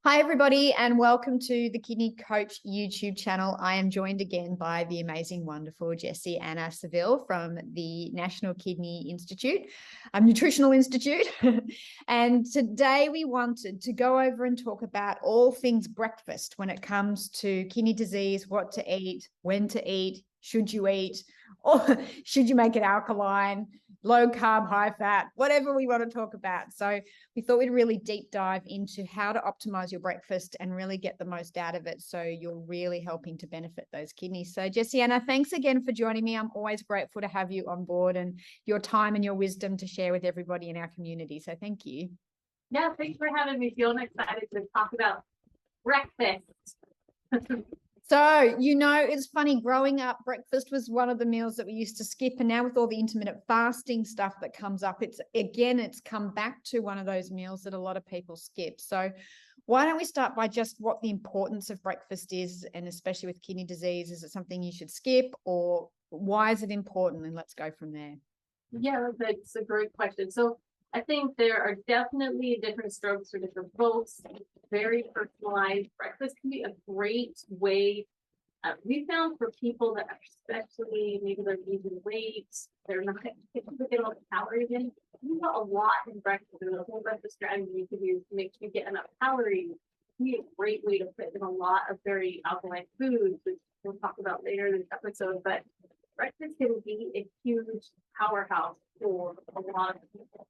Hi, everybody, and welcome to the Kidney Coach YouTube channel. I am joined again by the amazing, wonderful Jessianna Seville from the National Kidney Institute, Nutritional Institute. And today we wanted to go over and talk about all things breakfast when it comes to kidney disease, what to eat, when to eat, should you eat, or should you make it alkaline, low carb, high fat, whatever we want to talk about. So we thought we'd really deep dive into how to optimize your breakfast and really get the most out of it, so you're really helping to benefit those kidneys. So Jessianna, thanks again for joining me. I'm always grateful to have you on board and your time and your wisdom to share with everybody in our community. So thank you. Yeah, thanks for having me. Feeling excited to talk about breakfast. So, it's funny, growing up, breakfast was one of the meals that we used to skip. And now with all the intermittent fasting stuff that comes up, it's come back to one of those meals that a lot of people skip. So why don't we start by just what the importance of breakfast is, and especially with kidney disease, is it something you should skip, or why is it important? And let's go from there. Yeah, that's a great question. So I think there are definitely different strokes for different folks. Very personalized. Breakfast can be a great way. We found for people that are, especially maybe they're losing weight, they're not able to get all the calories in. You got a lot in breakfast. There's a whole bunch of strategies you can use to make sure you get enough calories. It can be a great way to put in a lot of very alkaline foods, which we'll talk about later in this episode. But breakfast can be a huge powerhouse for a lot of people.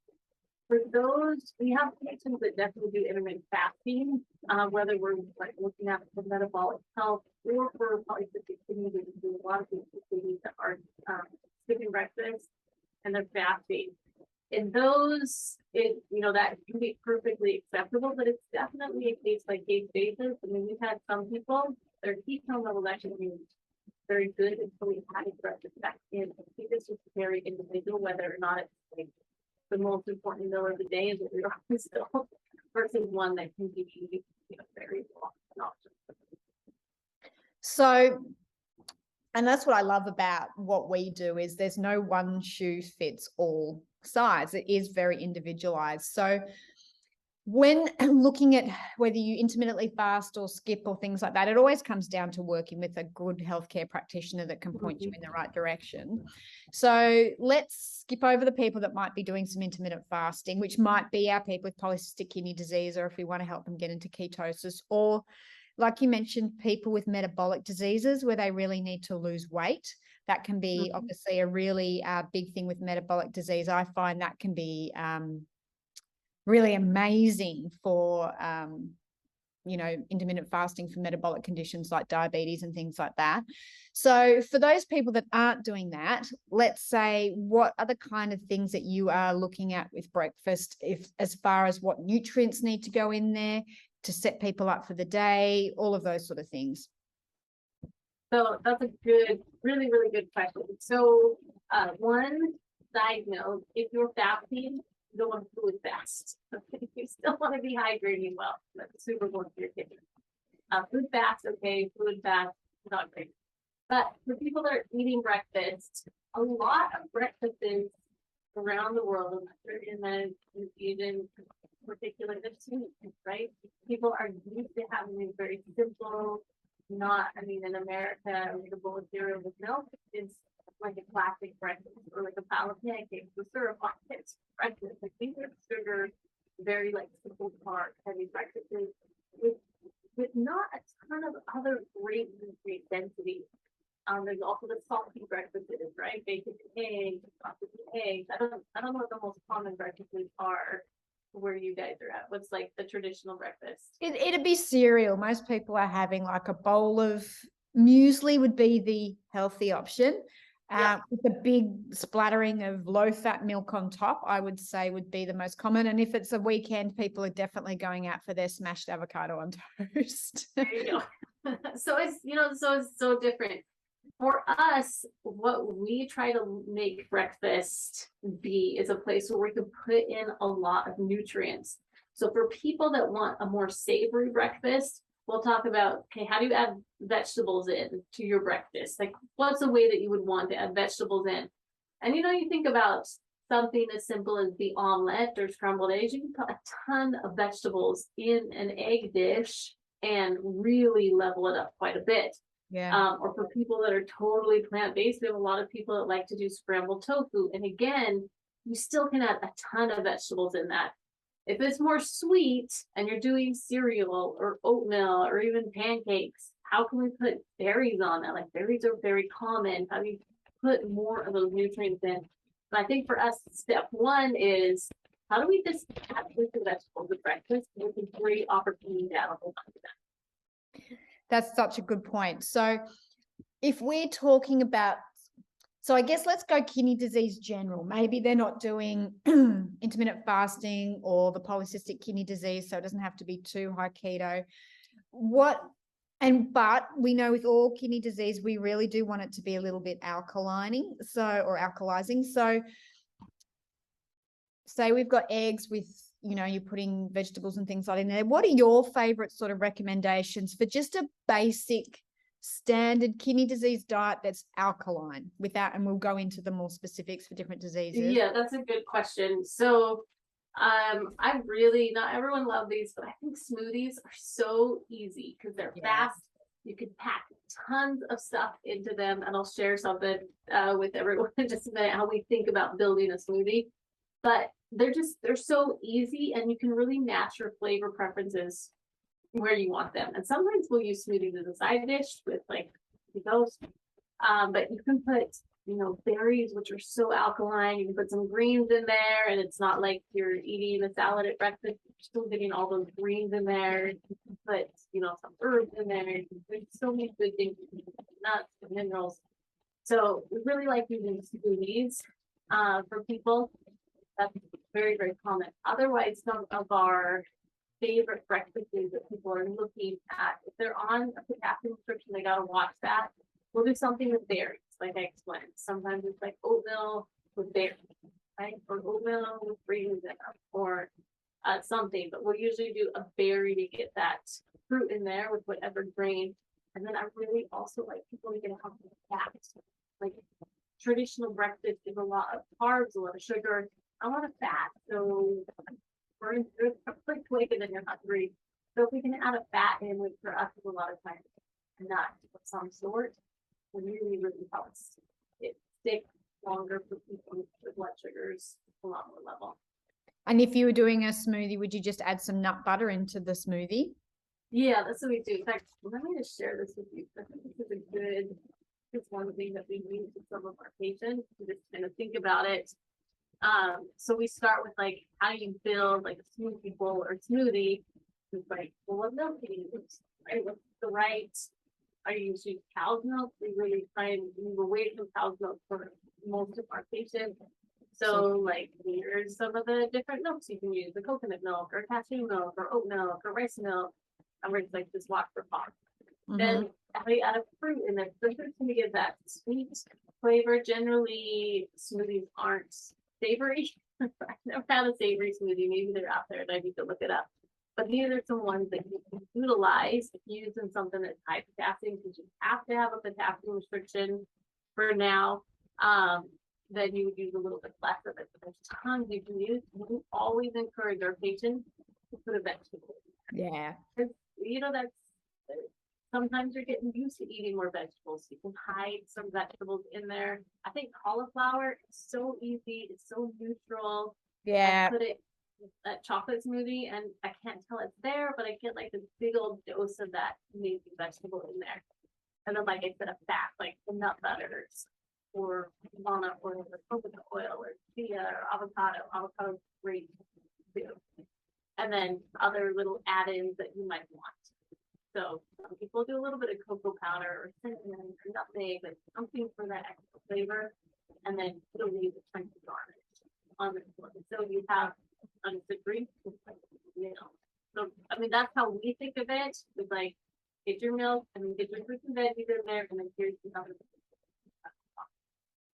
For those, we have patients that definitely do intermittent fasting, whether we're looking at the metabolic health or for polycystic kidney disease. There's a lot of kidneys that are skipping breakfast and they're fasting. In those, that can be perfectly acceptable, but it's definitely a case by case basis. I mean, we've had some people, their ketone levels actually very good until we added breakfast back in. I think it's just very individual whether or not it's the most important meal of the day is what we always still versus one that can be very long option. So, and that's what I love about what we do, is there's no one shoe fits all size. It is very individualized. So when looking at whether you intermittently fast or skip or things like that, it always comes down to working with a good healthcare practitioner that can point you in the right direction. So let's skip over the people that might be doing some intermittent fasting, which might be our people with polycystic kidney disease, or if we want to help them get into ketosis, or like you mentioned, people with metabolic diseases where they really need to lose weight. That can be obviously a really big thing with metabolic disease. I find that can be really amazing for, intermittent fasting for metabolic conditions like diabetes and things like that. So for those people that aren't doing that, let's say, what are the kind of things that you are looking at with breakfast, as far as what nutrients need to go in there to set people up for the day, all of those sort of things? So that's a good, really, really good question. So one side note, if you're fasting, you don't want to fluid fast. Okay? You still want to be hydrating well. That's super important for your kidneys. Food fast, okay. Fluid fast, not great. But for people that are eating breakfast, a lot of breakfasts around the world, in the Asian particular, right? People are used to having these very simple, in America, a bowl of cereal with milk is like a classic breakfast, or like a pile of pancakes with syrup on it. Breakfast, like these are sugar, very simple carb heavy breakfasts with not a ton of other great nutrient density. There's also the salty breakfasts, right? Bacon and eggs, sausage and eggs. I don't know what the most common breakfasts are where you guys are at. What's the traditional breakfast? It'd be cereal. Most people are having a bowl of muesli would be the healthy option. With a big splattering of low-fat milk on top, I would say would be the most common. And if it's a weekend, people are definitely going out for their smashed avocado on toast. There you go. So it's so different. For us, what we try to make breakfast be is a place where we can put in a lot of nutrients. So for people that want a more savory breakfast, we'll talk about, okay, how do you add vegetables in to your breakfast? What's a way that you would want to add vegetables in? And you think about something as simple as the omelet or scrambled eggs, you can put a ton of vegetables in an egg dish and really level it up quite a bit. Yeah. Or for people that are totally plant-based, we have a lot of people that like to do scrambled tofu. And again, you still can add a ton of vegetables in that. If it's more sweet and you're doing cereal or oatmeal or even pancakes, how can we put berries on that? Like berries are very common. How do you put more of those nutrients in? And I think for us, step one is how do we just add fruits and vegetables at breakfast? It's a great opportunity to add a whole bunch of that. That's such a good point. So if we're talking about, so I guess let's go kidney disease general. Maybe they're not doing intermittent fasting or the polycystic kidney disease, so it doesn't have to be too high keto. But we know with all kidney disease, we really do want it to be a little bit alkalining, or alkalizing. So say we've got eggs with, you're putting vegetables and things like that in there. What are your favorite sort of recommendations for just a basic standard kidney disease diet that's alkaline and we'll go into the more specifics for different diseases? Yeah, that's a good question. So I really, not everyone loves these, but I think smoothies are so easy because they're fast. You can pack tons of stuff into them, and I'll share something with everyone in just a minute how we think about building a smoothie. But they're so easy, and you can really match your flavor preferences where you want them. And sometimes we'll use smoothies as a side dish with like those. But you can put, berries, which are so alkaline. You can put some greens in there, and it's not like you're eating a salad at breakfast. You're still getting all those greens in there. You can put, some herbs in there. There's so many good things, nuts and minerals. So we really like using smoothies for people. That's very, very common. Otherwise, some of our favorite breakfasts that people are looking at, if they're on a potassium restriction, they gotta watch that. We'll do something with berries, like I explained. Sometimes it's like oatmeal with berries, right? Or oatmeal with greens in them, or something. But we'll usually do a berry to get that fruit in there with whatever grain. And then I really also like people to get a healthy fat. Like traditional breakfast is a lot of carbs, a lot of sugar. I want a fat, so burn through quick and then you're hungry. So if we can add a fat in, which for us is a lot of times nuts of some sort, really, really helps it stick longer for people with blood sugars a lot more level. And if you were doing a smoothie, would you just add some nut butter into the smoothie? Yeah, that's what we do. In fact, let me just share this with you. I think this is it's one thing that we use with some of our patients to just kind of think about it. So we start with like how you build like a smoothie bowl or smoothie. It's like, well, what milk do you use? Right? What's the right? Are you using cow's milk? We really try and move away from cow's milk for most of our patients. So like here's some of the different milks you can use: the coconut milk, or cashew milk, or oat milk, or rice milk. And we're just like just watch for pop. Then we add a fruit in there. The fruit's gonna give that sweet flavor. Generally, smoothies aren't savory. I've never had a savory smoothie. Maybe they're out there and I need to look it up. But these are some ones that you can utilize if you're using something that's high potassium, because you have to have a potassium restriction for now. Then you would use a little bit less of it. But there's tons you can use. We always encourage our patients to put a vegetable in there. Yeah. Because, that's sometimes you're getting used to eating more vegetables. You can hide some vegetables in there. I think cauliflower is so easy. It's so neutral. Yeah. I put it that chocolate smoothie and I can't tell it's there, but I get like this big old dose of that amazing vegetable in there. And then, like I said, a fat, like the nut butters or walnut oil or coconut oil or chia or avocado. Avocado is great too. And then other little add-ins that you might want. So some people do a little bit of cocoa powder or cinnamon or nutmeg, but something for that extra flavor. And then you'll leave a chunky garnish on this one. So you have the green, So I mean that's how we think of it. It's like get your milk and then get your fruits and veggies in there, and then here's the other.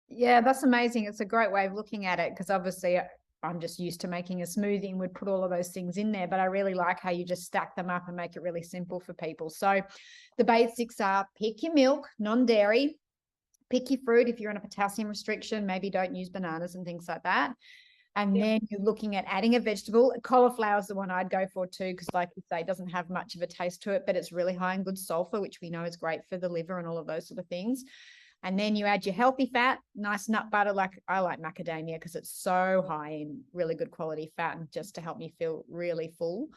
Yeah, that's amazing. It's a great way of looking at it, because obviously I'm just used to making a smoothie and would put all of those things in there, but I really like how you just stack them up and make it really simple for people. So the basics are pick your milk, non-dairy, Pick your fruit. If you're on a potassium restriction, maybe don't use bananas and things like that. And then you're looking at adding a vegetable. Cauliflower is the one I'd go for too, because like you say, it doesn't have much of a taste to it, but it's really high in good sulfur, which we know is great for the liver and all of those sort of things. And then you add your healthy fat, nice nut butter. Like I like macadamia because it's so high in really good quality fat and just to help me feel really full.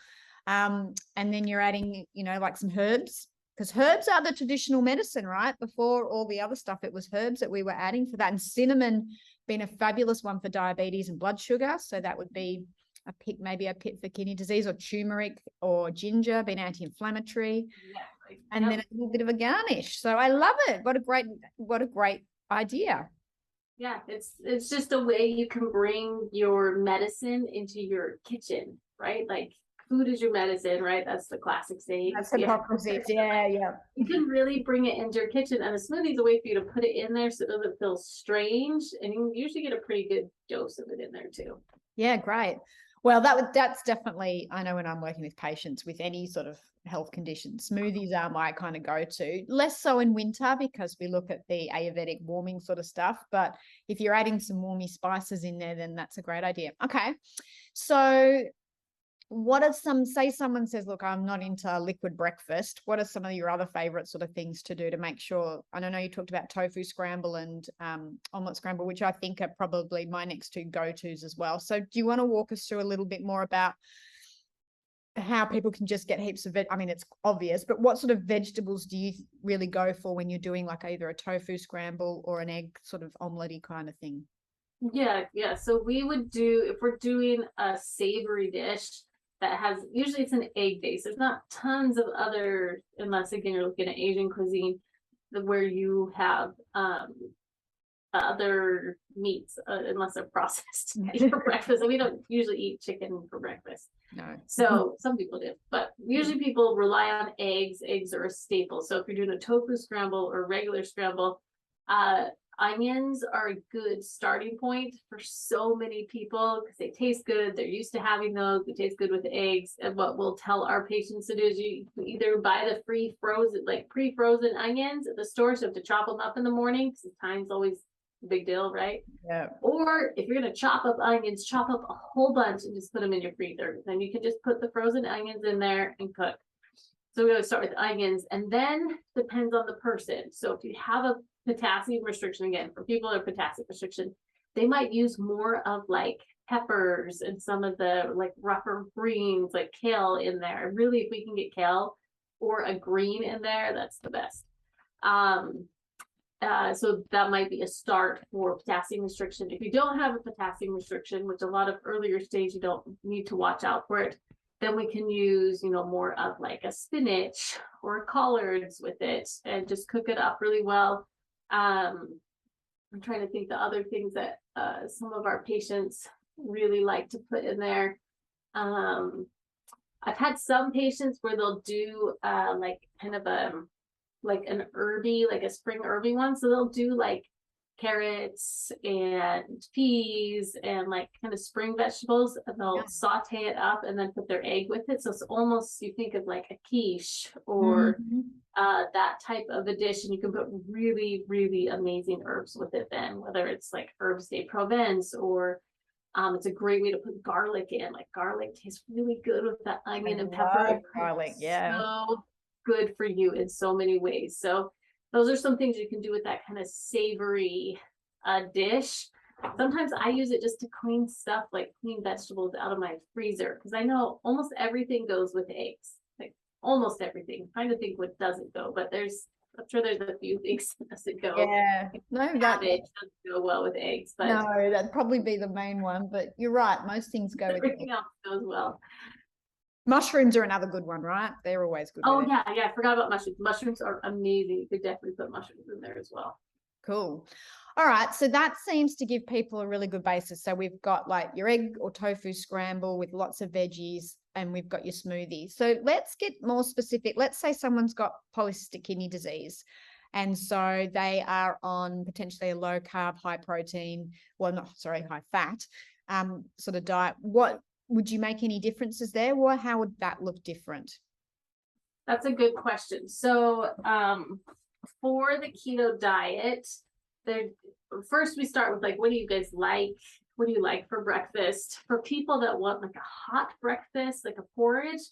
And then you're adding, you know, like some herbs, because herbs are the traditional medicine, right? Before all the other stuff, it was herbs that we were adding for that. And cinnamon being a fabulous one for diabetes and blood sugar. So that would be a pick, maybe a pick for kidney disease, or turmeric or ginger being anti-inflammatory. And then a little bit of a garnish. So I love it. What a great idea. Yeah, it's just a way you can bring your medicine into your kitchen, right? Like food is your medicine, right? That's the classic saying. That's hypocrisy. Yeah. You can really bring it into your kitchen, and a smoothie is a way for you to put it in there so it doesn't feel strange, and you usually get a pretty good dose of it in there too. Yeah, great. Well, that's definitely, I know when I'm working with patients with any sort of health condition, smoothies are my kind of go-to. Less so in winter because we look at the Ayurvedic warming sort of stuff. But if you're adding some warmy spices in there, then that's a great idea. Okay. So what are some, say someone says, look, I'm not into liquid breakfast. What are some of your other favorite sort of things to do to make sure? I don't know, you talked about tofu scramble and omelet scramble, which I think are probably my next two go-tos as well. So do you want to walk us through a little bit more about how people can just get heaps of I mean, it's obvious, but what sort of vegetables do you really go for when you're doing like either a tofu scramble or an egg sort of omelette-y kind of thing? Yeah. So we would do, if we're doing a savory dish that has, usually it's an egg base. There's not tons of other, unless again you're looking at Asian cuisine, where you have other meats, unless they're processed for breakfast. And we don't usually eat chicken for breakfast. No. So some people do, but usually people rely on eggs. Eggs are a staple. So if you're doing a tofu scramble or regular scramble, onions are a good starting point for so many people because they taste good. They're used to having those. They taste good with eggs. And what we'll tell our patients to do is you either buy the pre-frozen onions at the store, so you have to chop them up in the morning because time's always a big deal, right? Yeah. Or if you're going to chop up onions, chop up a whole bunch and just put them in your freezer. Then you can just put the frozen onions in there and cook. So we're going to start with onions, and then depends on the person. So if you have a potassium restriction, again, for people that are potassium restriction, they might use more of like peppers and some of the like rougher greens like kale in there. Really, if we can get kale or a green in there, that's the best. So that might be a start for potassium restriction. If you don't have a potassium restriction, which a lot of earlier stage, you don't need to watch out for it, then we can use, more of like a spinach or collards with it and just cook it up really well. I'm trying to think the other things that some of our patients really like to put in there. I've had some patients where they'll do like kind of like an herby, like a spring herby one. So they'll do like carrots and peas and like kind of spring vegetables, and they'll saute it up and then put their egg with it. So it's almost, you think of like a quiche or that type of a dish, and you can put really, really amazing herbs with it then, whether it's like herbs de Provence or it's a great way to put garlic in. Like garlic tastes really good with that onion and pepper. Garlic, yeah. So good for you in so many ways. So those are some things you can do with that kind of savory dish. Sometimes I use it just to clean stuff, like clean vegetables out of my freezer, because I know almost everything goes with eggs. Like almost everything. I'm trying to think what doesn't go, but I'm sure there's a few things that doesn't go. Yeah, no, that doesn't go well with eggs, but no, that'd probably be the main one. But you're right, most things go with everything else goes well. Mushrooms are another good one, right? They're always good. Oh yeah, I forgot about mushrooms. Mushrooms are amazing. You could definitely put mushrooms in there as well. Cool. All right, so that seems to give people a really good basis. So we've got like your egg or tofu scramble with lots of veggies, and we've got your smoothie. So let's get more specific. Let's say someone's got polycystic kidney disease, and so they are on potentially a low carb, high protein, high fat sort of diet. What would you make any differences there? Or how would that look different? That's a good question. So for the keto diet, first we start with like, what do you guys like? What do you like for breakfast? For people that want like a hot breakfast, like a porridge,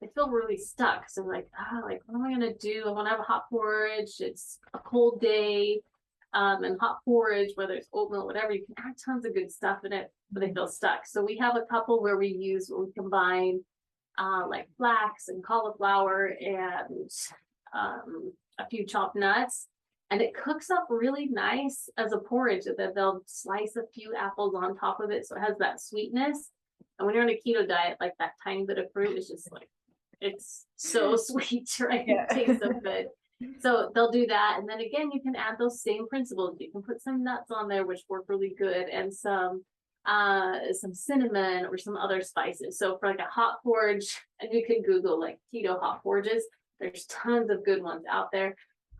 they feel really stuck. So like, like, what am I gonna do? I want to have a hot porridge. It's a cold day. And hot porridge, whether it's oatmeal, whatever, you can add tons of good stuff in it, but they feel stuck. So we have a couple where we combine like flax and cauliflower and a few chopped nuts, and it cooks up really nice as a porridge. And then they'll slice a few apples on top of it, so it has that sweetness. And when you're on a keto diet, like that tiny bit of fruit is just like, it's so sweet, right? Yeah. It tastes so good. So they'll do that. And then again, you can add those same principles. You can put some nuts on there, which work really good, and some cinnamon or some other spices. So for like a hot porridge, and you can Google like keto hot porridges, there's tons of good ones out there.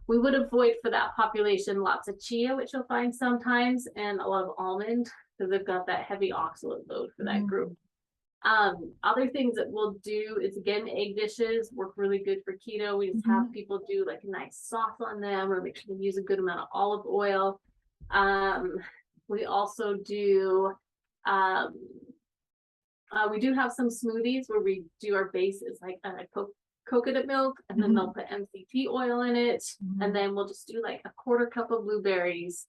We would avoid for that population lots of chia, which you'll find sometimes, and a lot of almond, because they've got that heavy oxalate load for that group. Other things that we'll do is, again, egg dishes work really good for keto. We just have people do like a nice sauce on them, or make sure they use a good amount of olive oil. We also do we do have some smoothies where we do our base is like coconut milk, and then they'll put MCT oil in it, and then we'll just do like a quarter cup of blueberries.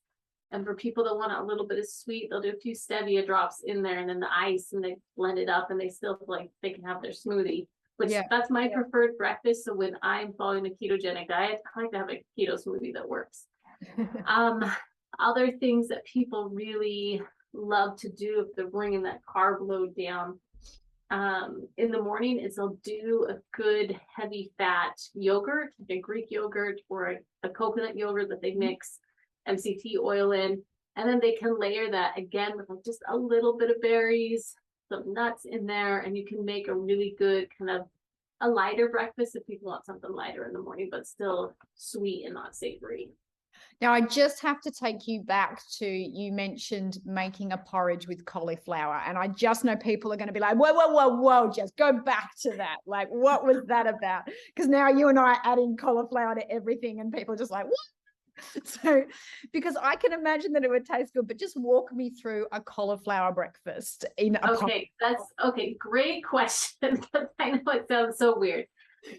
And for people that want a little bit of sweet, they'll do a few stevia drops in there, and then the ice, and they blend it up, and they still feel like they can have their smoothie, which that's my preferred breakfast. So when I'm following a ketogenic diet, I like to have a keto smoothie that works. Other things that people really love to do if they're bringing that carb load down in the morning is they'll do a good heavy fat yogurt, like a Greek yogurt or a coconut yogurt that they mix MCT oil in, and then they can layer that again with like just a little bit of berries, some nuts in there, and you can make a really good kind of a lighter breakfast if people want something lighter in the morning, but still sweet and not savory. Now, I just have to take you back to, you mentioned making a porridge with cauliflower. And I just know people are going to be like, whoa, whoa, whoa, whoa, just go back to that. Like, what was that about? Because now you and I are adding cauliflower to everything, and people are just like, what? So, because I can imagine that it would taste good, but just walk me through a cauliflower breakfast in a Okay, that's okay. Great question. I know it sounds so weird.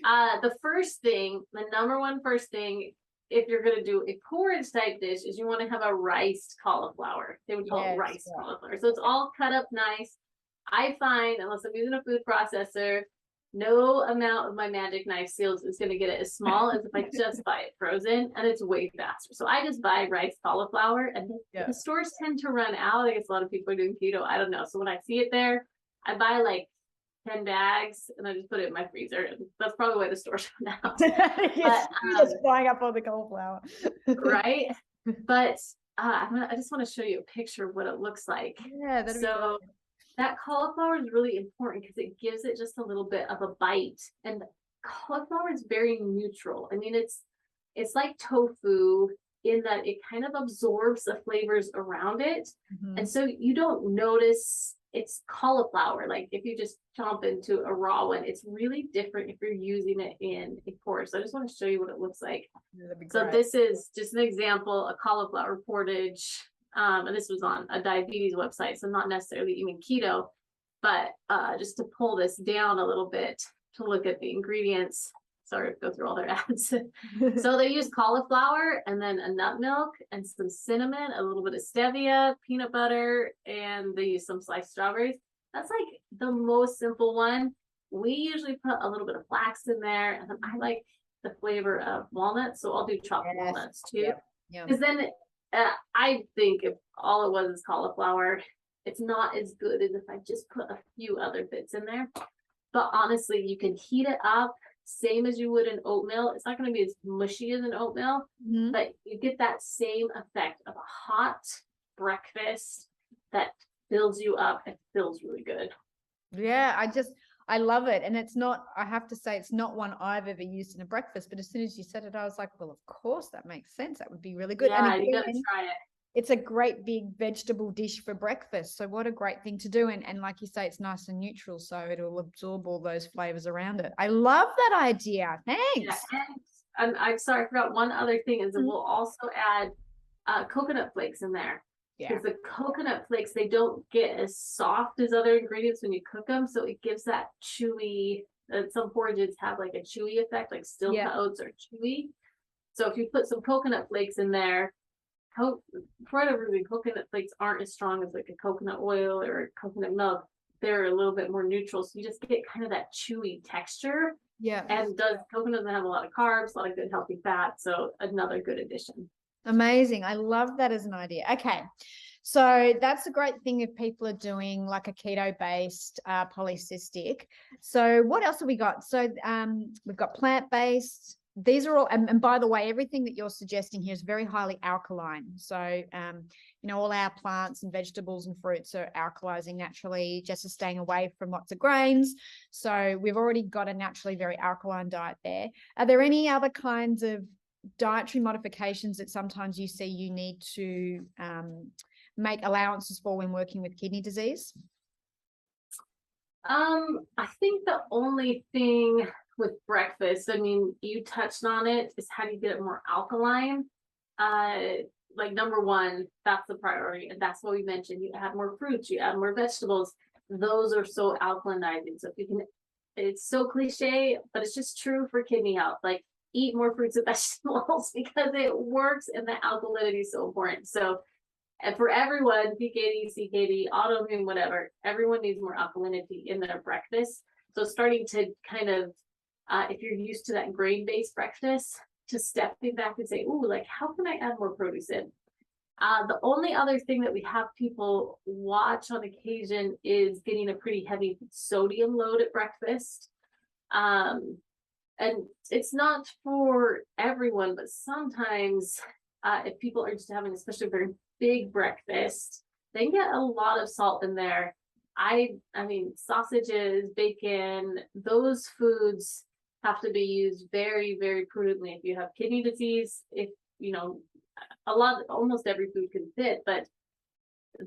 The first thing, the number one first thing, if you're going to do a porridge type dish, is you want to have a riced cauliflower. They would call it rice cauliflower. So it's all cut up nice. I find, unless I'm using a food processor, no amount of my magic knife seals is going to get it as small as if I just buy it frozen, and it's way faster. So I just buy rice cauliflower, and the stores tend to run out. I guess a lot of people are doing keto. I don't know. So when I see it there, I buy like 10 bags, and I just put it in my freezer. And that's probably why the stores run out. You're just buying up all the cauliflower. Right? But I just want to show you a picture of what it looks like. Yeah, that'd be great. That cauliflower is really important because it gives it just a little bit of a bite. And cauliflower is very neutral. I mean, it's like tofu in that it kind of absorbs the flavors around it. And so you don't notice it's cauliflower. Like if you just chomp into a raw one, it's really different if you're using it in a porridge. So I just want to show you what it looks like. So this is just an example, a cauliflower porridge. And this was on a diabetes website, so not necessarily even keto, but just to pull this down a little bit to look at the ingredients. Sorry to go through all their ads. So they use cauliflower, and then a nut milk and some cinnamon, a little bit of stevia, peanut butter, and they use some sliced strawberries. That's like the most simple one. We usually put a little bit of flax in there, and then I like the flavor of walnuts, so I'll do chopped walnuts too. Because then I think if all it was is cauliflower, it's not as good as if I just put a few other bits in there. But honestly, you can heat it up same as you would an oatmeal. It's not going to be as mushy as an oatmeal, but you get that same effect of a hot breakfast that fills you up. It feels really good. Yeah, I love it. And it's not, I have to say, it's not one I've ever used in a breakfast, but as soon as you said it, I was like, well, of course, that makes sense. That would be really good. Yeah, and you got to try it. It's a great big vegetable dish for breakfast. So what a great thing to do. And like you say, it's nice and neutral, so it'll absorb all those flavors around it. I love that idea. Thanks. Yeah, and I'm sorry, I forgot one other thing is that we'll also add coconut flakes in there. Yeah. Because the coconut flakes, they don't get as soft as other ingredients when you cook them. So it gives that chewy, some porridges have like a chewy effect, like still oats are chewy. So if you put some coconut flakes in there, for whatever reason, coconut flakes aren't as strong as like a coconut oil or coconut milk. They're a little bit more neutral. So you just get kind of that chewy texture. Yeah. And coconut doesn't have a lot of carbs, a lot of good healthy fat. So another good addition. Amazing. I love that as an idea. Okay. So that's a great thing if people are doing like a keto-based polycystic. So what else have we got? So we've got plant-based. These are all, and by the way, everything that you're suggesting here is very highly alkaline. So, all our plants and vegetables and fruits are alkalizing naturally, just staying away from lots of grains. So we've already got a naturally very alkaline diet there. Are there any other kinds of dietary modifications that sometimes you see you need to make allowances for when working with kidney disease? I think the only thing with breakfast, I mean, you touched on it, is how do you get it more alkaline? Like number one, that's the priority, and that's what we mentioned. You add more fruits, you add more vegetables. Those are so alkalinizing. So if you can, it's so cliche, but it's just true for kidney health. Like eat more fruits and vegetables because it works, and the alkalinity is so important. So, and for everyone, PKD, CKD, autoimmune, whatever, everyone needs more alkalinity in their breakfast. So starting to kind of, if you're used to that grain-based breakfast, to stepping back and say, ooh, like how can I add more produce in? The only other thing that we have people watch on occasion is getting a pretty heavy sodium load at breakfast. And it's not for everyone, but sometimes if people are just having especially a very big breakfast, they get a lot of salt in there. I mean, sausages, bacon, those foods have to be used very, very prudently. If you have kidney disease, if almost every food can fit, but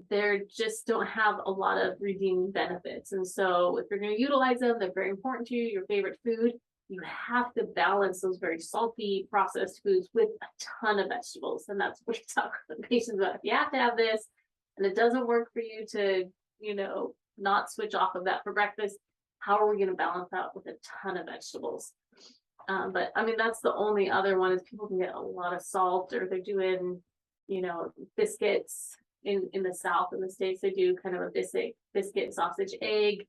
they just don't have a lot of redeeming benefits. And so if you're going to utilize them, they're very important to you, your favorite food, you have to balance those very salty processed foods with a ton of vegetables. And that's what we talk to patients about. If you have to have this and it doesn't work for you to, not switch off of that for breakfast, how are we going to balance out with a ton of vegetables? But I mean, that's the only other one is people can get a lot of salt, or they're doing, biscuits in the South, in the States, they do kind of a biscuit sausage egg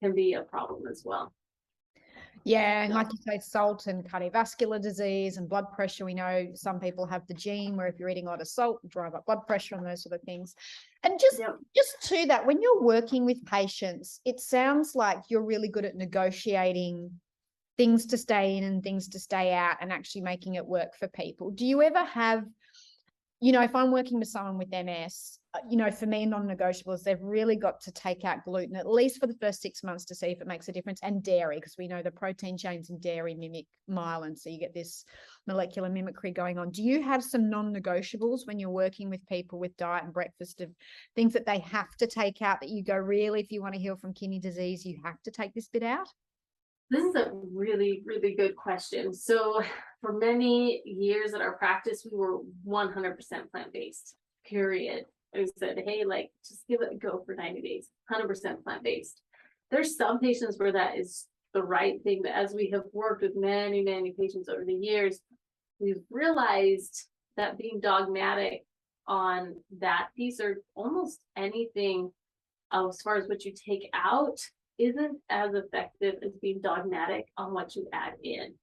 can be a problem as well. Yeah, and like you say, salt and cardiovascular disease and blood pressure. We know some people have the gene where if you're eating a lot of salt, you drive up blood pressure and those sort of things. And just to that, when you're working with patients, it sounds like you're really good at negotiating things to stay in and things to stay out and actually making it work for people. Do you ever have, if I'm working with someone with MS, for me, non-negotiables, they've really got to take out gluten, at least for the first 6 months to see if it makes a difference, and dairy, because we know the protein chains in dairy mimic myelin, so you get this molecular mimicry going on. Do you have some non-negotiables when you're working with people with diet and breakfast, of things that they have to take out that you go, really, if you want to heal from kidney disease, you have to take this bit out? This is a really, really good question. So for many years at our practice, we were 100% plant-based, period. I said, hey, like, just give it a go for 90 days, 100% plant-based. There's some patients where that is the right thing, but as we have worked with many, many patients over the years, we've realized that being dogmatic on that piece, or almost anything as far as what you take out, isn't as effective as being dogmatic on what you add in.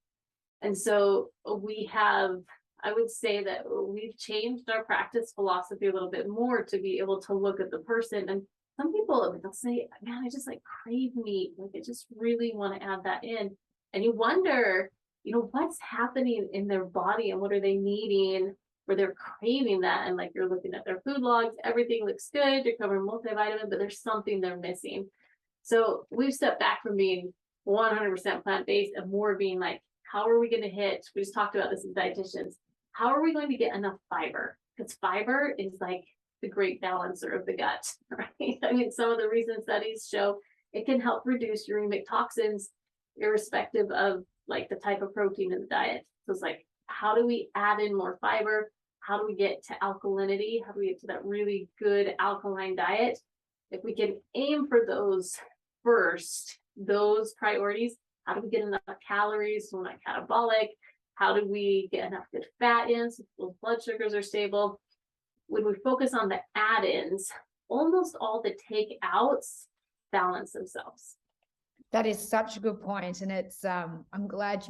And so we have, I would say that we've changed our practice philosophy a little bit more to be able to look at the person. And some people, they'll say, man, I just like crave meat. Like I just really want to add that in. And you wonder, what's happening in their body and what are they needing where they're craving that. And like you're looking at their food logs, everything looks good, you're covering multivitamin, but there's something they're missing. So we've stepped back from being 100% plant-based and more being like, how are we going to hit? We just talked about this in dietitians. How are we going to get enough fiber? Because fiber is like the great balancer of the gut, right? I mean, some of the recent studies show it can help reduce uremic toxins, irrespective of like the type of protein in the diet. So it's like, how do we add in more fiber? how do we get to alkalinity? How do we get to that really good alkaline diet? If we can aim for those first, those priorities, how do we get enough calories so we're not catabolic? How do we get enough good fat in so people's blood sugars are stable? When we focus on the add-ins, almost all the take-outs balance themselves. That is such a good point, and it's I'm glad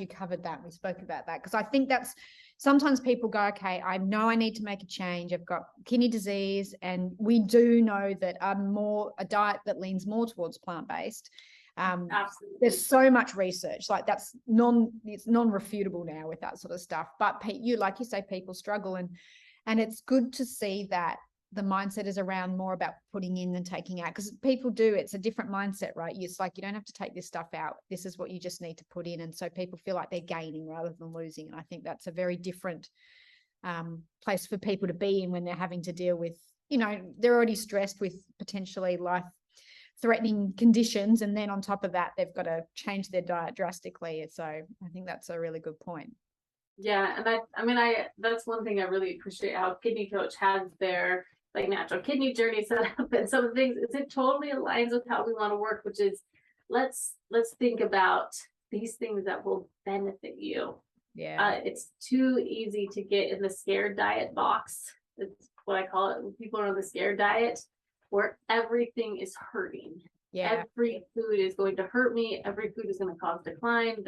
you covered that. We spoke about that because I think that's sometimes people go, okay, I know I need to make a change. I've got kidney disease, and we do know that a diet that leans more towards plant-based. Absolutely. There's so much research, like it's non-refutable now with that sort of stuff. But like you say, people struggle, and it's good to see that the mindset is around more about putting in than taking out, because people do, it's a different mindset, right? It's like, you don't have to take this stuff out. This is what you just need to put in. And so people feel like they're gaining rather than losing. And I think that's a very different place for people to be in when they're having to deal with, they're already stressed with potentially life-threatening conditions. And then on top of that, they've got to change their diet drastically. So I think that's a really good point. Yeah, and that's one thing I really appreciate how Kidney Coach has their natural kidney journey set up, and some of the things it totally aligns with how we want to work, which is let's think about these things that will benefit you. Yeah, it's too easy to get in the scared diet box. It's what I call it when people are on the scared diet, where everything is hurting. Yeah, every food is going to hurt me. Every food is going to cause decline.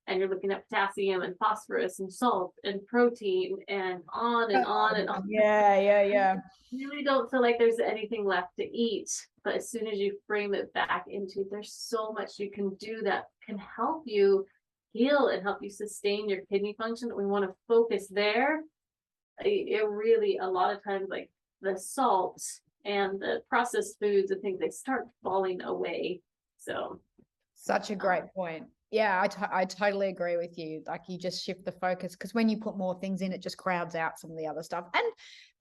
And you're looking at potassium and phosphorus and salt and protein and on and on and on. Yeah. You really don't feel like there's anything left to eat. But as soon as you frame it back into, there's so much you can do that can help you heal and help you sustain your kidney function. We want to focus there. It really, a lot of times, like the salt and the processed foods and things, they start falling away. So such a great point. Yeah, I totally agree with you. Like, you just shift the focus, because when you put more things in, it just crowds out some of the other stuff. And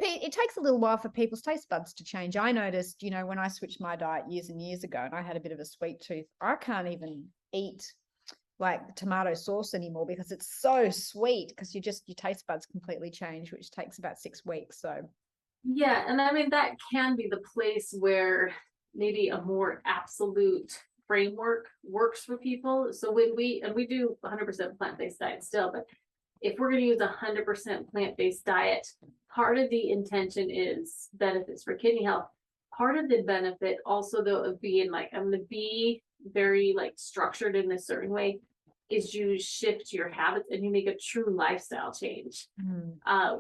it takes a little while for people's taste buds to change. I noticed, when I switched my diet years and years ago, and I had a bit of a sweet tooth, I can't even eat like tomato sauce anymore because it's so sweet, because your taste buds completely change, which takes about 6 weeks. So yeah, and that can be the place where maybe a more absolute framework works for people. So when we do 100% plant-based diet still, but if we're going to use 100% plant-based diet, part of the intention is benefits for kidney health. Part of the benefit also, though, of being like, I'm going to be very structured in a certain way, is you shift your habits and you make a true lifestyle change.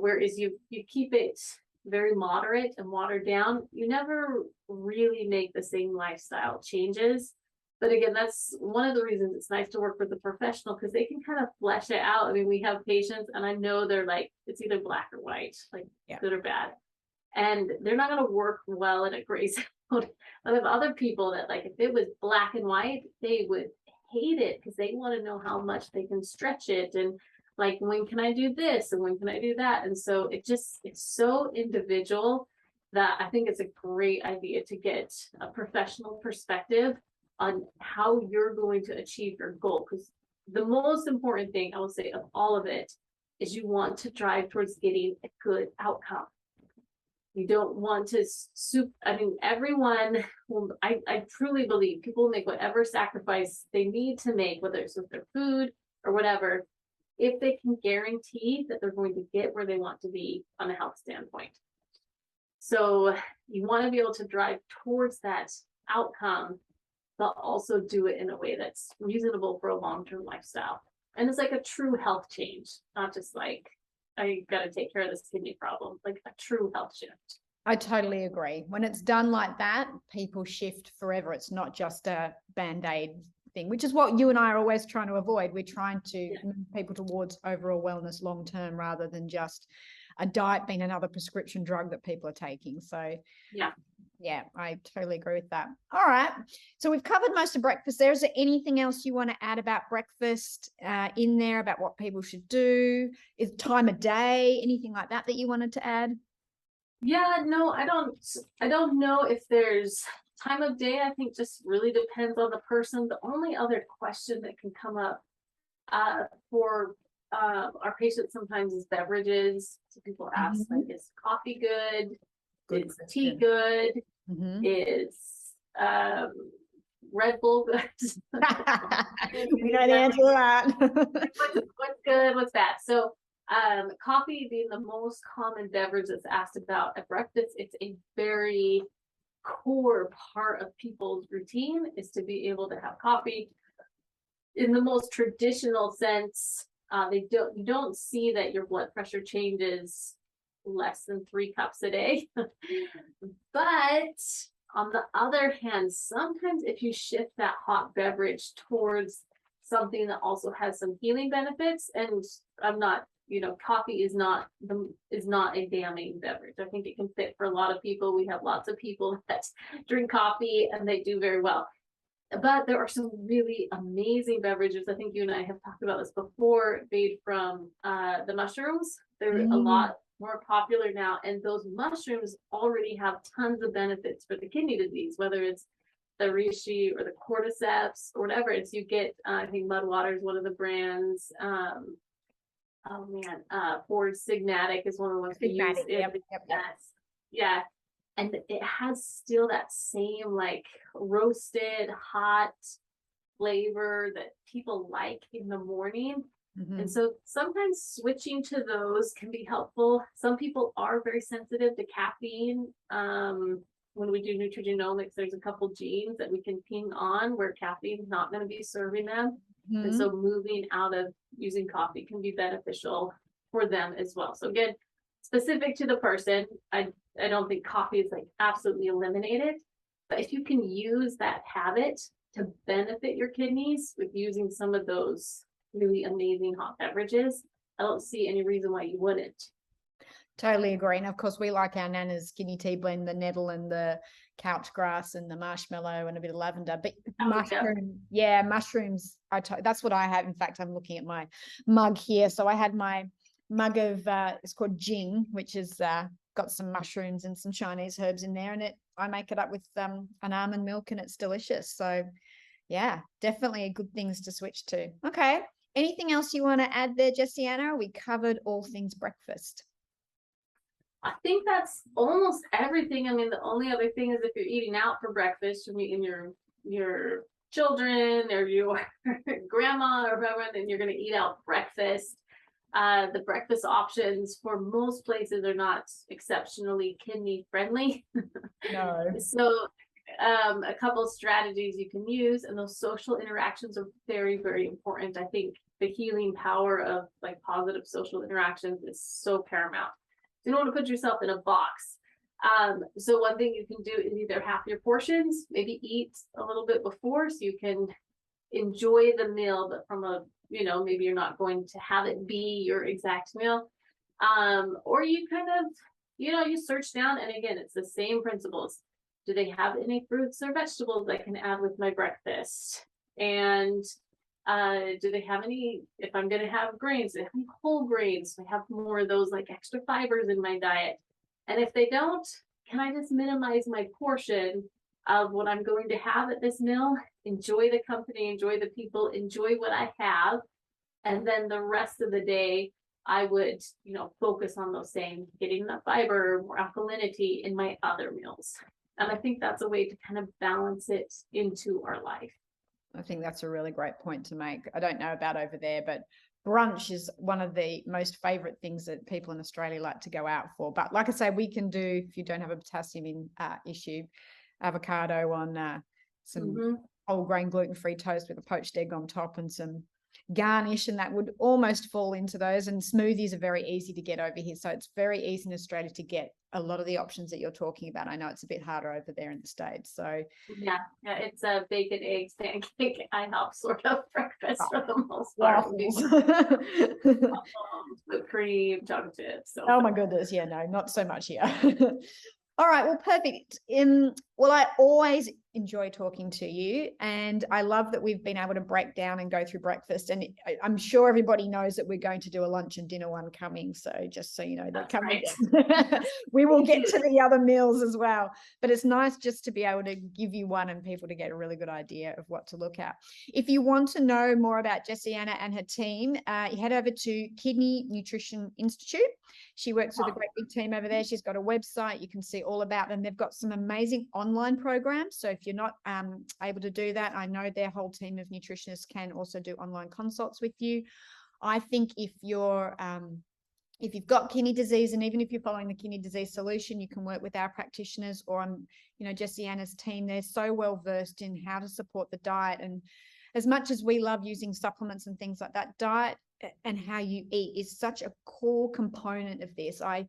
Whereas you keep it very moderate and watered down, you never really make the same lifestyle changes. But again, that's one of the reasons it's nice to work with a professional, because they can kind of flesh it out. I mean, we have patients, and I know they're like, it's either black or white, good or bad. And they're not going to work well in a gray zone. But I have other people that, if it was black and white, they would hate it, because they want to know how much they can stretch it. And when can I do this? And when can I do that? And so it's so individual that I think it's a great idea to get a professional perspective on how you're going to achieve your goal. Because the most important thing, I will say, of all of it, is you want to drive towards getting a good outcome. You don't want to everyone will, I truly believe people will make whatever sacrifice they need to make, whether it's with their food or whatever, if they can guarantee that they're going to get where they want to be on a health standpoint. So you want to be able to drive towards that outcome, but also do it in a way that's reasonable for a long-term lifestyle. And it's like a true health change, not just I got to take care of this kidney problem, a true health shift. I totally agree. When it's done like that, people shift forever. It's not just a Band-Aid thing, which is what you and I are always trying to avoid. We're trying to move people towards overall wellness long-term, rather than just a diet being another prescription drug that people are taking. So yeah, I totally agree with that. All right. So we've covered most of breakfast there. Is there anything else you want to add about breakfast in there, about what people should do? Is time of day, anything like that you wanted to add? Yeah, no, I don't know if there's time of day. I think just really depends on the person. The only other question that can come up for our patients sometimes is beverages. So people ask, like, is coffee good? Is tea good? Is Red Bull good? We know the answer to that. What's good? What's bad? So coffee being the most common beverage that's asked about at breakfast, it's a very core part of people's routine is to be able to have coffee. In the most traditional sense, you don't see that your blood pressure changes less than 3 cups a day. But on the other hand, sometimes if you shift that hot beverage towards something that also has some healing benefits, and I'm not, coffee is not a damning beverage. I think it can fit for a lot of people. We have lots of people that drink coffee and they do very well. But there are some really amazing beverages. I think you and I have talked about this before, made from the mushrooms. They're a lot more popular now. And those mushrooms already have tons of benefits for the kidney disease, whether it's the reishi or the cordyceps or whatever. It's you get, I think Mudwater is one of the brands. Ford Signatic is one of the ones we use. Yep. Yeah. And it has still that same like roasted hot flavor that people like in the morning. And so sometimes switching to those can be helpful. Some people are very sensitive to caffeine. When we do nutrigenomics, there's a couple genes that we can ping on where caffeine is not going to be serving them. And so moving out of using coffee can be beneficial for them as well. So again, specific to the person, I don't think coffee is like absolutely eliminated, but if you can use that habit to benefit your kidneys with using some of those really amazing hot beverages, I don't see any reason why you wouldn't. Totally agree. And of course, we like our Nana's kidney tea blend, the nettle and the couch grass and the marshmallow and a bit of lavender. But mushrooms, that's what I have. In fact, I'm looking at my mug here. So I had my mug of, it's called Jing, which is got some mushrooms and some Chinese herbs in there. And I make it up with an almond milk and it's delicious. So yeah, definitely good things to switch to. Okay. Anything else you want to add there, Jessianna? We covered all things breakfast. I think that's almost everything. I mean, the only other thing is if you're eating out for breakfast, you're meeting your children or your grandma or whoever, then you're going to eat out breakfast. The breakfast options for most places are not exceptionally kidney friendly. No. So a couple of strategies you can use, and those social interactions are very, very important. I think the healing power of like positive social interactions is so paramount. You don't want to put yourself in a box. So one thing you can do is either half your portions, maybe eat a little bit before so you can enjoy the meal, but from a, maybe you're not going to have it be your exact meal. Or you kind of, you search down, and again, it's the same principles. Do they have any fruits or vegetables I can add with my breakfast? And do they have any, if I'm going to have grains, do they have any whole grains? Do I have more of those like extra fibers in my diet? And if they don't, can I just minimize my portion of what I'm going to have at this meal? Enjoy the company, enjoy the people, enjoy what I have. And then the rest of the day, I would, focus on those same, getting the fiber, more alkalinity in my other meals. And I think that's a way to kind of balance it into our life. I think that's a really great point to make. I don't know about over there, but brunch is one of the most favorite things that people in Australia like to go out for. But like I say, we can do, if you don't have a potassium issue, avocado on some whole grain gluten-free toast with a poached egg on top and some garnish, and that would almost fall into those. And smoothies are very easy to get over here, so it's very easy in Australia to get a lot of the options that you're talking about. I know it's a bit harder over there in the States. So yeah, it's a bacon, eggs, pancake, IHOP sort of breakfast for the most part. With cream, chocolate chips. So. Oh my goodness, yeah, no, not so much here. All right, well, perfect. Well, I always enjoy talking to you. And I love that we've been able to break down and go through breakfast. And I'm sure everybody knows that we're going to do a lunch and dinner one coming. So just so you know, they're coming. Right. We will get to the other meals as well. But it's nice just to be able to give you one and people to get a really good idea of what to look at. If you want to know more about Jessianna and her team, head over to Kidney Nutrition Institute. She works with a great big team over there. She's got a website. You can see all about them. They've got some amazing online programs. So if you're not able to do that, I know their whole team of nutritionists can also do online consults with you. I think if you've got kidney disease, and even if you're following the kidney disease solution, you can work with our practitioners or Jessianna's team. They're so well versed in how to support the diet. And as much as we love using supplements and things like that, diet and how you eat is such a core component of this. I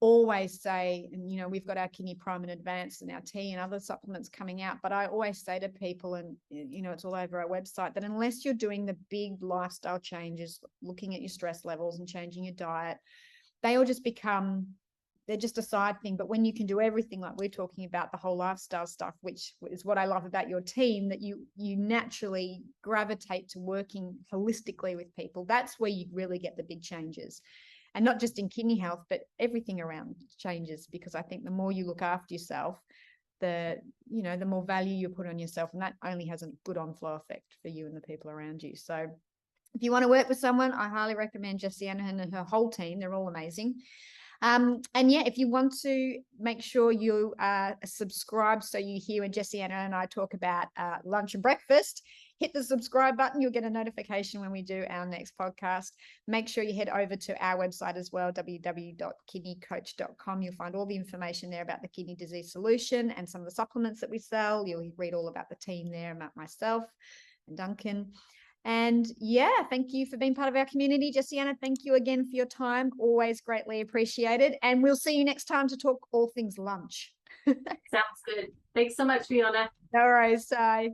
always say, and we've got our Kidney Prime and Advanced and our tea and other supplements coming out, but I always say to people, and it's all over our website, that unless you're doing the big lifestyle changes, looking at your stress levels and changing your diet, they all just they're just a side thing. But when you can do everything like we're talking about, the whole lifestyle stuff, which is what I love about your team, that you naturally gravitate to working holistically with people, that's where you really get the big changes. And not just in kidney health, but everything around changes, because I think the more you look after yourself, the more value you put on yourself, and that only has a good on-flow effect for you and the people around you. So if you want to work with someone, I highly recommend Jessianna and her whole team. They're all amazing. And yeah, if you want to make sure you subscribe so you hear when Jessianna and I talk about lunch and breakfast, hit the subscribe button. You'll get a notification when we do our next podcast. Make sure you head over to our website as well, www.kidneycoach.com. You'll find all the information there about the kidney disease solution and some of the supplements that we sell. You'll read all about the team there, myself and Duncan. And yeah, thank you for being part of our community. Jessianna, thank you again for your time. Always greatly appreciated. And we'll see you next time to talk all things lunch. Sounds good. Thanks so much, Fiona. No worries. Bye.